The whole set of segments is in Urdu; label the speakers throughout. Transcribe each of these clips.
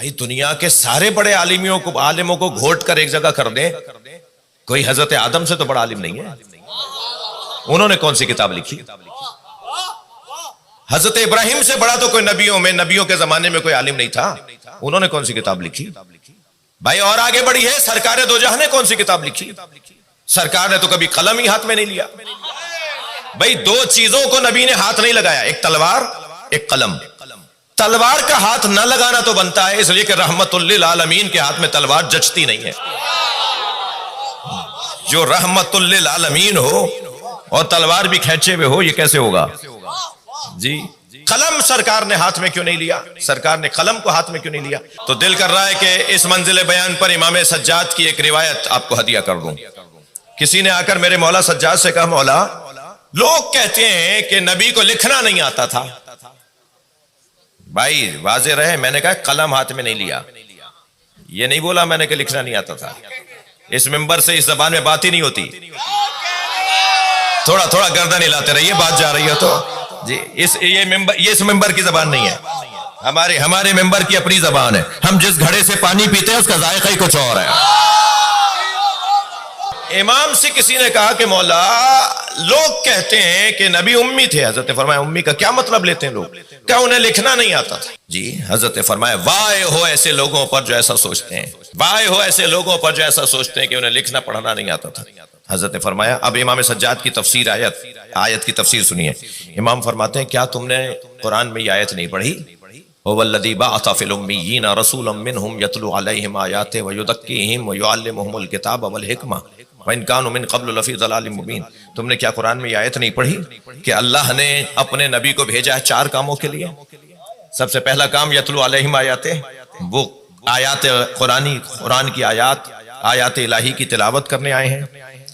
Speaker 1: بھائی دنیا کے سارے بڑے عالموں کو گھوٹ کر ایک جگہ کر دیں، کوئی حضرت آدم سے تو بڑا عالم نہیں ہے۔ انہوں نے کون سی کتاب لکھی؟ حضرت ابراہیم سے بڑا تو کوئی نبیوں کے زمانے میں کوئی عالم نہیں تھا، انہوں نے کون سی کتاب لکھی؟ بھائی اور آگے بڑھی ہے، سرکار دو جہاں نے کون سی کتاب لکھی؟ سرکار نے تو کبھی قلم ہی ہاتھ میں نہیں لیا۔ بھائی دو چیزوں کو نبی نے ہاتھ نہیں لگایا، ایک تلوار ایک قلم۔ تلوار کا ہاتھ نہ لگانا تو بنتا ہے، اس لیے کہ رحمت للعالمین کے ہاتھ میں تلوار جچتی نہیں ہے۔ جو رحمت للعالمین ہو اور تلوار بھی کھینچے ہوئے ہو، یہ کیسے ہوگا جی؟ قلم سرکار نے ہاتھ میں کیوں نہیں لیا؟ سرکار نے قلم کو ہاتھ میں کیوں نہیں لیا؟ تو دل کر رہا ہے کہ اس منزل بیان پر امام سجاد کی ایک روایت آپ کو ہدیہ کر دوں۔ کسی نے آ کر میرے مولا سجاد سے کہا، مولا لوگ کہتے ہیں کہ نبی کو لکھنا نہیں آتا تھا۔ بھائی واضح رہے، میں نے کہا قلم ہاتھ میں نہیں لیا، یہ نہیں بولا میں نے کہ لکھنا نہیں آتا تھا۔ اس ممبر سے اس زبان میں بات ہی نہیں ہوتی، تھوڑا تھوڑا گردن ہلاتے رہیے، بات جا رہی ہے تو جی۔ یہ اس ممبر کی زبان نہیں ہے، ہمارے ممبر کی اپنی زبان ہے۔ ہم جس گھڑے سے پانی پیتے ہیں اس کا ذائقہ ہی کچھ اور ہے۔ امام سے کسی نے کہا کہ مولا لوگ کہتے ہیں کہ نبی امی تھے۔ حضرت فرمایا امی کا کیا مطلب لیتے ہیں لوگ؟ کیا انہیں لکھنا نہیں آتا تھا؟ جی حضرت فرمایا وائے ہو ایسے لوگوں پر جو ایسا سوچتے ہیں، وائے ہو ایسے لوگوں پر جو ایسا سوچتے ہیں کہ انہیں لکھنا پڑھنا نہیں آتا تھا۔ حضرت فرمایا اب امام سجاد کی تفسیر آیت کی تفسیر سنیے۔ امام فرماتے ہیں کیا تم نے قرآن میں یہ آیت نہیں پڑھی؟ هو الذی بعث فی الامیین رسولا منہم یتلو علیہم آیاتہ ویزکیہم ویعلمہم الکتاب والحکمہ وَإِن كَانُوا مِن قَبْلُ لَفِي ضَلَالٍ مُبِينٍ۔ تم نے کیا قرآن میں یہ آیت نہیں پڑھی کہ اللہ نے اپنے نبی کو بھیجا ہے 4 کاموں کے لیے؟ سب سے پہلا کام یتلو علیہم آیاتہ، وہ آیات قرآن کی آیات الہی کی تلاوت کرنے آئے ہیں۔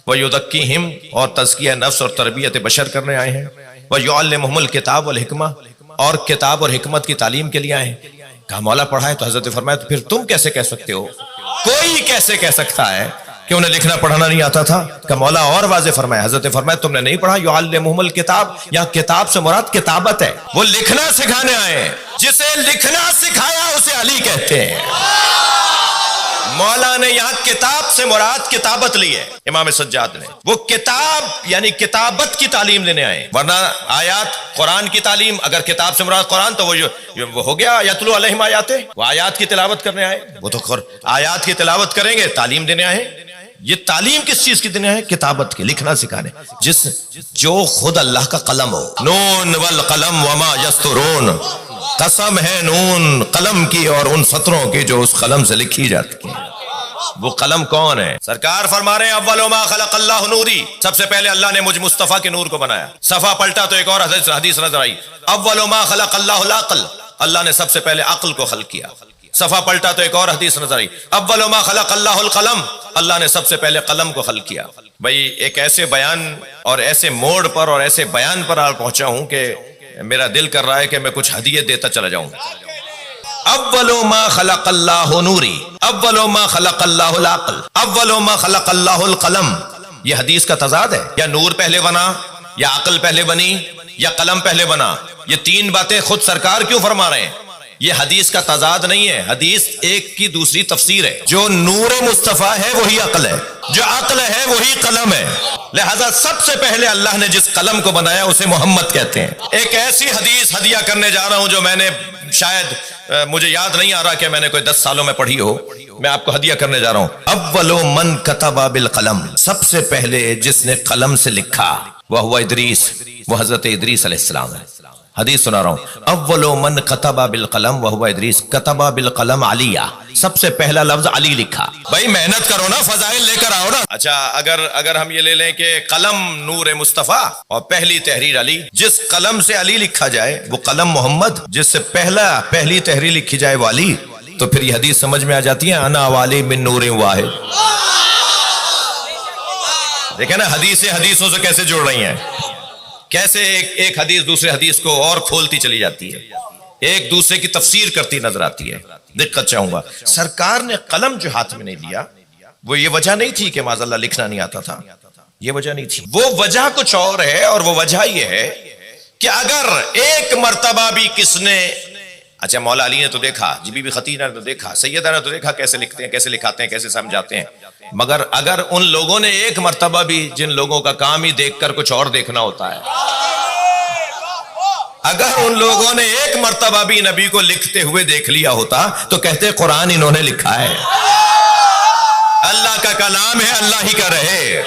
Speaker 1: وَيُذَكِّيهِمْ اور تزکیہ نفس اور تربیت بشر کرنے آئے ہیں۔ وَيُعَلِّمُهُمُ الْكِتَابَ وَالْحِکْمَةَ اور کتاب اور حکمت کی تعلیم کے لیے آئے ہیں۔ کہا مولا پڑھا ہے، تو حضرت فرمایا تو پھر تم کیسے کہہ سکتے ہو؟ کوئی کیسے کہہ سکتا ہے کہ انہیں لکھنا پڑھنا نہیں آتا تھا؟ کہ مولا اور واضح فرمایا۔ حضرت فرمایا تم نے نہیں پڑھا یعلمہم الکتاب، یا کتاب سے مراد کتابت ہے، وہ لکھنا سکھانے آئے ہیں۔ جسے لکھنا سکھایا اسے علی کہتے ہیں۔ مولا نے یہاں کتاب سے مراد کتابت لی ہے، امام سجاد نے۔ وہ کتاب یعنی کتابت کی تعلیم دینے آئے، ورنہ آیات قرآن کی تعلیم، اگر کتاب سے مراد قرآن تو وہ ہو گیا یتلو علیہم آیاتہ، وہ آیات کی تلاوت کرنے آئے۔ وہ تو آیات کی تلاوت کریں گے، تعلیم دینے آئے۔ یہ تعلیم کس چیز کی دینے آئے؟ کتابت کی، لکھنا سکھانے، جو خود اللہ کا قلم ہو۔ نون والقلم وما یسطرون، قسم ہے نون قلم کی اور ان سطروں کی جو اس قلم سے لکھی جاتی ہیں۔ وہ قلم کون ہے؟ سرکار فرما رہے ہیں اول ما خلق اللہ نوری، سب سے پہلے اللہ نے مجھ مصطفیٰ کے نور کو بنایا۔ صفحہ پلٹا تو ایک اور حدیث نظر آئی، اول ما خلق اللہ العقل، اللہ نے سب سے پہلے عقل کو خلق کیا۔ صفحہ پلٹا تو ایک اور حدیث نظر آئی، اول ما خلق اللہ القلم، اللہ نے سب سے پہلے قلم کو خلق کیا۔ بھئی ایک ایسے بیان اور ایسے موڑ پر اور ایسے بیان پر آ پہنچا ہوں کہ میرا دل کر رہا ہے کہ میں کچھ ہدیے دیتا چلا جاؤں۔ اول ما خلق اللہ نوری، اول ما خلق اللہ العقل، اول ما خلق اللہ القلم۔ یہ حدیث کا تضاد ہے، یا نور پہلے بنا، یا عقل پہلے بنی، یا قلم پہلے بنا۔ یہ 3 باتیں خود سرکار کیوں فرما رہے ہیں؟ یہ حدیث کا تضاد نہیں ہے، حدیث ایک کی دوسری تفسیر ہے۔ جو نور مصطفیٰ ہے وہی عقل ہے، جو عقل ہے وہی قلم ہے۔ لہذا سب سے پہلے اللہ نے جس قلم کو بنایا اسے محمد کہتے ہیں۔ ایک ایسی حدیث ہدیہ کرنے جا رہا ہوں جو میں نے شاید مجھے یاد نہیں آ رہا کہ میں نے کوئی 10 سالوں میں پڑھی ہو، میں آپ کو ہدیہ کرنے جا رہا ہوں۔ اول من کتب بالقلم، سب سے پہلے جس نے قلم سے لکھا وہ ادریس، وہ حضرت ادریس علیہ السلام ہے۔ حدیث سنا رہا ہوں، اول من کتب بالقلم وهو ادریس کتب بالقلم علیہ، سب سے پہلا لفظ علی لکھا۔ بھائی محنت کرو نا، فضائل لے کر آؤ نا۔ اچھا اگر ہم یہ لے لیں کہ قلم نور مصطفیٰ اور پہلی تحریر علی، جس قلم سے علی لکھا جائے وہ قلم محمد، جس سے پہلی تحریر لکھی جائے وہ علی، تو پھر یہ حدیث سمجھ میں آ جاتی ہے، انا والی من نور واحد۔ دیکھیں نا حدیثوں سے کیسے جڑ رہی ہیں، کیسے ایک حدیث دوسرے حدیث کو اور کھولتی چلی جاتی ہے، ایک دوسرے کی تفسیر کرتی نظر آتی ہے۔ دقت چاہوں گا، سرکار نے قلم جو ہاتھ میں نہیں لیا وہ یہ وجہ نہیں تھی کہ معاذ اللہ لکھنا نہیں آتا تھا، یہ وجہ نہیں تھی، وہ وجہ کچھ اور ہے، اور وہ وجہ یہ ہے کہ اگر ایک مرتبہ بھی کس نے اچھا مولا علی نے تو دیکھا، جی بی بی خدیجہ نے تو دیکھا، سیدہ نے تو دیکھا کیسے لکھتے ہیں، کیسے لکھاتے ہیں، کیسے سمجھاتے ہیں، مگر اگر ان لوگوں نے ایک مرتبہ بھی، جن لوگوں کا کام ہی دیکھ کر کچھ اور دیکھنا ہوتا ہے، اگر ان لوگوں نے ایک مرتبہ بھی نبی کو لکھتے ہوئے دیکھ لیا ہوتا تو کہتے قرآن انہوں نے لکھا ہے، اللہ کا کلام ہے، اللہ ہی کا رہے،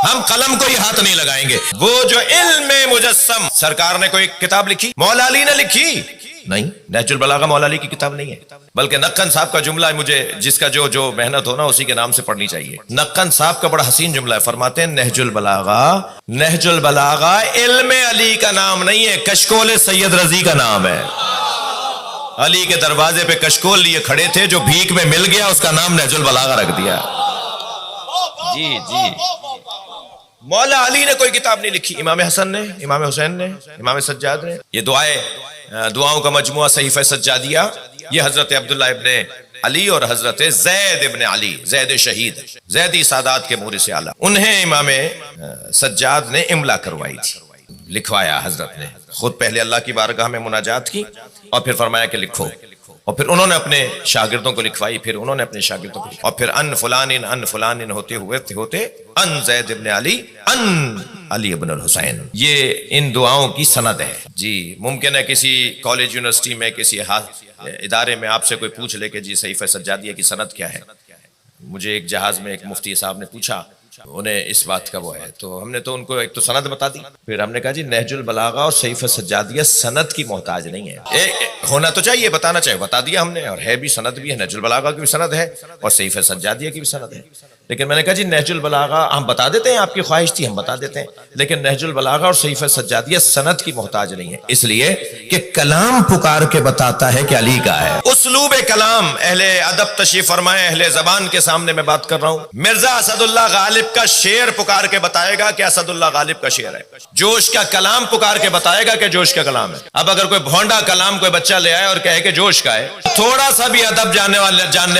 Speaker 1: ہم قلم کو ہی ہاتھ نہیں لگائیں گے۔ وہ جو علم مجسم، سرکار نے کوئی کتاب لکھی؟ مولا علی نے لکھی؟ نہیں، نہج البلاغہ مولا علی کی کتاب نہیں ہے، بلکہ نقن صاحب کا جملہ ہے، مجھے جس کا جو محنت ہونا اسی کے نام سے پڑھنی چاہیے۔ نقن صاحب کا بڑا حسین جملہ ہے، فرماتے ہیں نہج البلاغہ علم علی کا نام نہیں ہے، کشکول سید رضی کا نام ہے۔ علی کے دروازے پہ کشکول لیے کھڑے تھے، جو بھیک میں مل گیا اس کا نام نہج البلاغہ رکھ دیا۔ جی جی، مولا علی نے کوئی کتاب نہیں لکھی، امام حسن نے، امام حسین نے، امام سجاد نے۔ یہ دعاؤں کا مجموعہ صحیفہ سجادیہ، یہ حضرت عبداللہ ابن علی اور حضرت زید ابن علی، زید شہید، زیدی سادات کے مورث اعلیٰ، انہیں امام سجاد نے املا کروائی تھی، لکھوایا حضرت نے خود، پہلے اللہ کی بارگاہ میں مناجات کی اور پھر فرمایا کہ لکھو، اور پھر انہوں نے اپنے شاگردوں کو لکھوائی، پھر انہوں نے اپنے شاگردوں کو، اور پھر ان فلان ہوتے ان زید ابن علی ان علی ابن الحسین، یہ ان دعاؤں کی سند ہے۔ جی ممکن ہے کسی کالج یونیورسٹی میں، کسی ادارے میں آپ سے کوئی پوچھ لے کہ جی صحیفہ سجادیہ کی سند کیا ہے۔ مجھے ایک جہاز میں ایک مفتی صاحب نے پوچھا، انہیں اس بات کا وہ ہے، تو ہم نے تو ان کو ایک تو سند بتا دی، پھر ہم نے کہا جی نہج البلاغہ اور صحیفہ سجادیہ سند کی محتاج نہیں ہے، ہونا تو چاہیے، بتانا چاہیے، بتا دیا ہم نے، اور ہے بھی، سند بھی ہے، نہج البلاغہ کی بھی سند ہے اور صحیفہ سجادیہ کی بھی سند ہے۔ لیکن میں نے کہا جی نہج البلاغہ ہم بتا دیتے ہیں، آپ کی خواہش تھی ہم بتا دیتے ہیں، لیکن نہج البلاغہ اور صحیفہ سجادیہ سند کی محتاج نہیں ہے، اس لیے کہ کلام پکار کے بتاتا ہے کہ علی کا ہے۔ اسلوب کلام، اہل ادب تشریف فرمائے، اہل زبان کے سامنے میں بات کر رہا ہوں، مرزا اسد اللہ غالب کا شعر پکار کے بتائے گا کہ اسد اللہ غالب کا شعر ہے، جوش کا کلام پکار کے بتائے گا کہ جوش کا کلام ہے۔ اب اگر کوئی بھونڈا کلام کوئی بچہ لے آئے اور کہے کہ جوش کا ہے، تھوڑا سا بھی ادب جاننے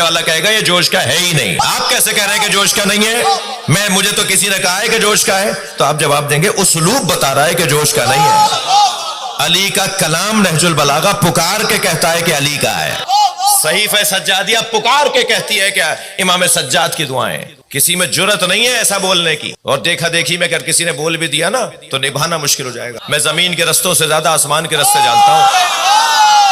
Speaker 1: والا کہے گا یہ جوش کا ہے ہی نہیں۔ آپ کیسے کہہ رہے ہیں کہ جوش کا نہیں ہے؟ مجھے تو کسی نے کہا ہے کہ جوش کا ہے، تو آپ جواب دیں گے اسلوب بتا رہا ہے کہ جوش کا نہیں ہے۔ علی کا کلام نہج البلاغہ پکار کے کہتا ہے کہ علی کا ہے، صحیفہ سجادیہ پکار کے کہتی ہے کہ امام سجاد کی دعائیں۔ کسی میں جرت نہیں ہے ایسا بولنے کی، اور دیکھا دیکھی میں اگر کسی نے بول بھی دیا نا تو نبھانا مشکل ہو جائے گا۔ میں زمین کے رستوں سے زیادہ آسمان کے رستے جانتا ہوں،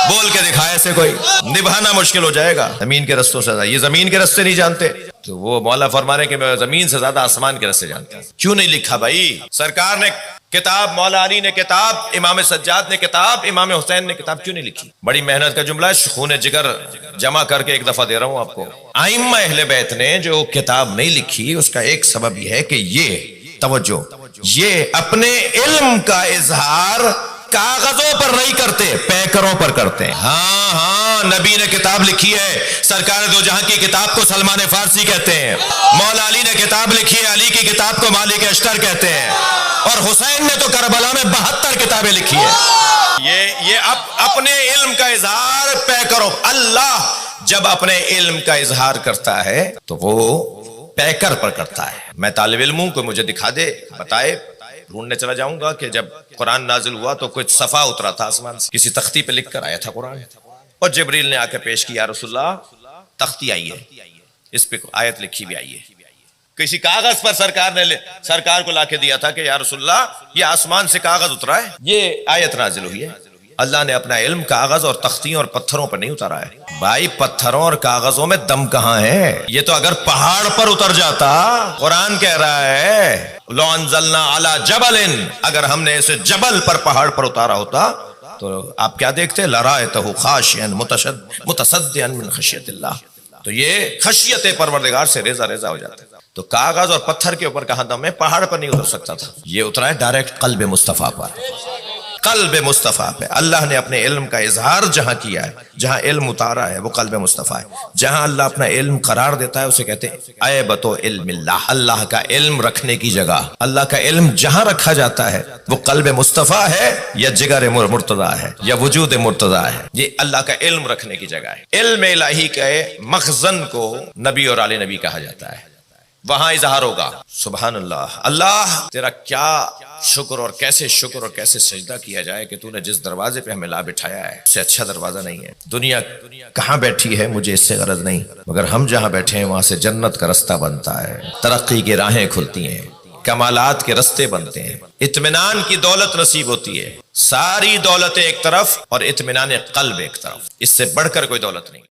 Speaker 1: بول کے دکھائے ایسے کوئی، نبھانا مشکل ہو جائے گا زمین کے رستوں سے زیادہ۔ یہ زمین کے رستے نہیں جانتے تو وہ مولا فرما رہے کہ میں زمین سے زیادہ آسمان کے رستے جانتا ہوں۔ کیوں نہیں لکھا بھائی؟ سرکار نے کتاب، مولا علی نے کتاب، امام سجاد نے کتاب، امام حسین نے کتاب کیوں نہیں لکھی؟ بڑی محنت کا جملہ ہے، خون جگر جمع کر کے ایک دفعہ دے رہا ہوں آپ کو۔ ائمہ اہل بیت نے جو کتاب نہیں لکھی اس کا ایک سبب یہ ہے کہ یہ توجہ، یہ اپنے علم کا اظہار کاغذوں پر نہیں کرتے، پیکروں پر کرتے ہیں۔ ہاں نبی نے کتاب لکھی ہے، سرکار دو جہاں کی کتاب کو سلمان فارسی کہتے ہیں، مولا علی نے کتاب لکھی ہے، علی کی کتاب کو مالک اشتر کہتے ہیں، اور حسین نے تو کربلا میں 72 کتابیں لکھی ہیں۔ یہ اپنے علم کا اظہار پیکروں، اللہ جب اپنے علم کا اظہار کرتا ہے تو وہ پیکر پر کرتا ہے۔ میں طالب علم ہوں، کوئی مجھے دکھا دے، بتائے، ڈھونڈنے چلا جاؤں گا کہ جب قرآن نازل ہوا تو کچھ صفحہ اترا تھا آسمان سے، کسی تختی پہ لکھ کر آیا تھا قرآن، اور جبریل نے آ کے پیش کیا، رسول اللہ تختی آئی ہے، اس پہ آیت لکھی بھی آئی ہے۔ کسی کاغذ پر سرکار کو لا کے دیا تھا کہ یا رسول اللہ یہ آسمان سے کاغذ اترا ہے، یہ آیت نازل ہوئی ہے۔ اللہ نے اپنا علم کاغذ اور تختیوں اور پتھروں پر نہیں اتارا ہے بھائی، پتھروں اور کاغذوں میں دم کہاں ہے؟ یہ تو اگر پہاڑ پر اتر جاتا، قرآن کہہ رہا ہے لو انزلنا علی جبل، اگر ہم نے اسے جبل پر، پہاڑ پر اتارا ہوتا تو آپ کیا دیکھتے؟ لرأیتہ خاشعا متصدعا من خشیت اللہ، تو یہ خشیت پروردگار سے ریزہ ریزہ ہو جاتا ہے۔ تو کاغذ اور پتھر کے اوپر کہاں دم ہے؟ پہاڑ پر نہیں اتر سکتا تھا، یہ اترا ہے ڈائریکٹ قلب مصطفیٰ پر، قلب مصطفیٰ پہ۔ اللہ نے اپنے علم کا اظہار جہاں کیا ہے، جہاں علم اتارا ہے وہ قلب مصطفیٰ ہے۔ جہاں اللہ اپنا علم قرار دیتا ہے اسے کہتے ہیں ایبت علم اللہ، اللہ کا علم رکھنے کی جگہ۔ اللہ کا علم جہاں رکھا جاتا ہے وہ قلب مصطفیٰ ہے یا جگر مرتضیٰ ہے یا وجود مرتضیٰ ہے، یہ اللہ کا علم رکھنے کی جگہ ہے۔ علم الہی کے مخزن کو نبی اور آل نبی کہا جاتا ہے۔ وہاں اظہار ہوگا۔ سبحان اللہ، اللہ تیرا کیا شکر اور کیسے شکر اور کیسے سجدہ کیا جائے کہ تو نے جس دروازے پہ ہمیں لا بٹھایا ہے اس سے اچھا دروازہ نہیں ہے۔ دنیا کہاں بیٹھی ہے مجھے اس سے غرض نہیں، مگر ہم جہاں بیٹھے ہیں وہاں سے جنت کا رستہ بنتا ہے، ترقی کی راہیں کھلتی ہیں، کمالات کے رستے بنتے ہیں، اطمینان کی دولت نصیب ہوتی ہے۔ ساری دولت ایک طرف اور اطمینان قلب ایک طرف، اس سے بڑھ کر کوئی دولت نہیں۔